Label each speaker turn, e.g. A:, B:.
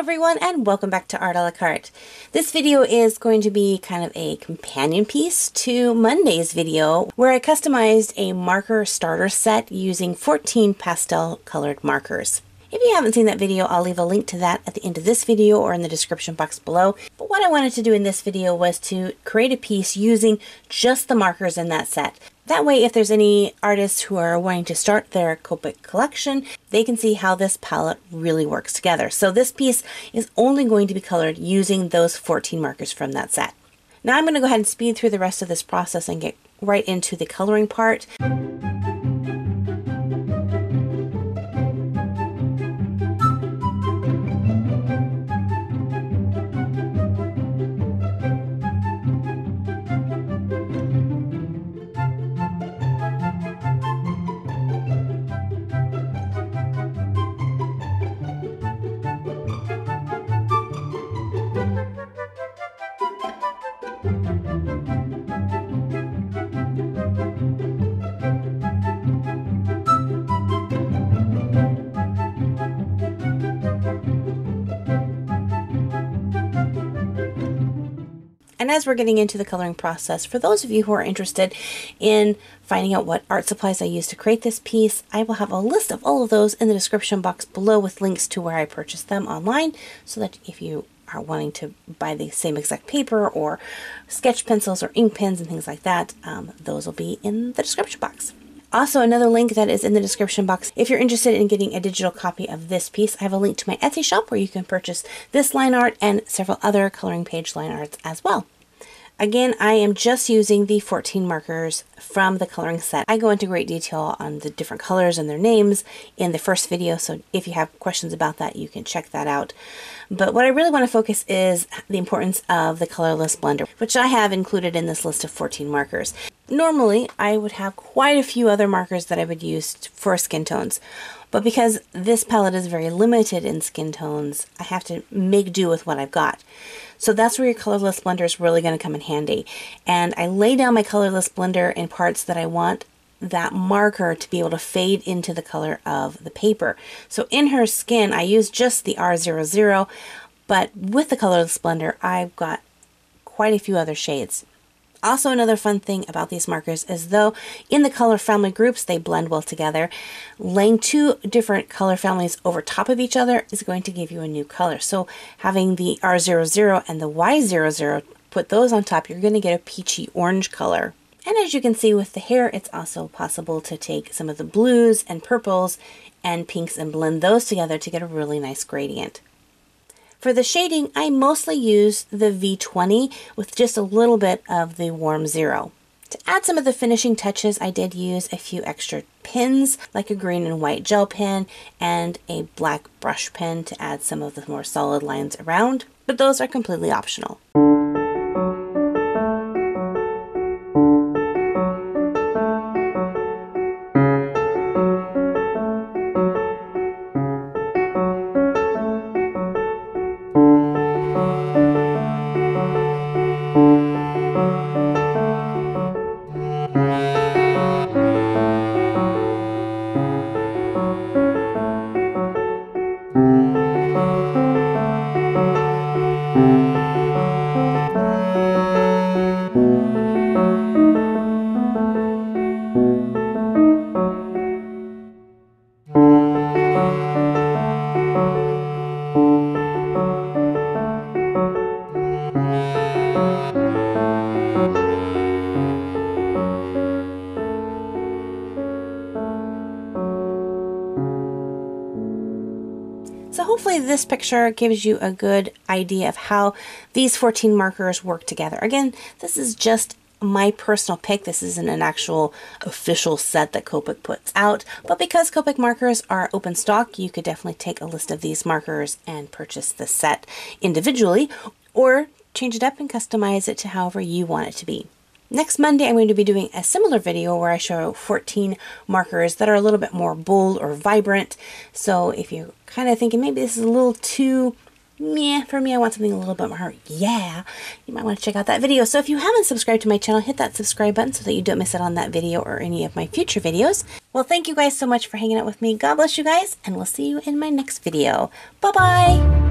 A: everyone, and welcome back to Art a la Carte. This video is going to be kind of a companion piece to Monday's video where I customized a marker starter set using 14 pastel colored markers. If you haven't seen that video, I'll leave a link to that at the end of this video or in the description box below. But what I wanted to do in this video was to create a piece using just the markers in that set. That way, if there's any artists who are wanting to start their Copic collection, they can see how this palette really works together. So this piece is only going to be colored using those 14 markers from that set. Now I'm going to go ahead and speed through the rest of this process and get right into the coloring part. And as we're getting into the coloring process, for those of you who are interested in finding out what art supplies I used to create this piece, I will have a list of all of those in the description box below with links to where I purchased them online, so that if you are wanting to buy the same exact paper or sketch pencils or ink pens and things like that, those will be in the description box. Also, another link that is in the description box, if you're interested in getting a digital copy of this piece, I have a link to my Etsy shop where you can purchase this line art and several other coloring page line arts as well. Again, I am just using the 14 markers from the coloring set. I go into great detail on the different colors and their names in the first video, so if you have questions about that, you can check that out. But what I really want to focus is the importance of the colorless blender, which I have included in this list of 14 markers. Normally, I would have quite a few other markers that I would use for skin tones. But because this palette is very limited in skin tones, I have to make do with what I've got. So that's where your colorless blender is really going to come in handy. And I lay down my colorless blender in parts that I want that marker to be able to fade into the color of the paper. So in her skin, I use just the R00, but with the colorless blender, I've got quite a few other shades. Also, another fun thing about these markers is though in the color family groups they blend well together, laying two different color families over top of each other is going to give you a new color. So having the R00 and the Y00, put those on top, you're going to get a peachy orange color. And as you can see with the hair, it's also possible to take some of the blues and purples and pinks and blend those together to get a really nice gradient. For the shading, I mostly use the V20 with just a little bit of the Warm 0. To add some of the finishing touches, I did use a few extra pins, like a green and white gel pen and a black brush pen to add some of the more solid lines around, but those are completely optional. So hopefully this picture gives you a good idea of how these 14 markers work together. Again, this is just my personal pick. This isn't an actual official set that Copic puts out, but because Copic markers are open stock, you could definitely take a list of these markers and purchase the set individually, or change it up and customize it to however you want it to be. Next Monday, I'm going to be doing a similar video where I show 14 markers that are a little bit more bold or vibrant. So if you're kind of thinking maybe this is a little too meh for me, I want something a little bit more yeah, you might want to check out that video. So if you haven't subscribed to my channel, hit that subscribe button so that you don't miss out on that video or any of my future videos. Well, thank you guys so much for hanging out with me. God bless you guys, and we'll see you in my next video. Bye-bye!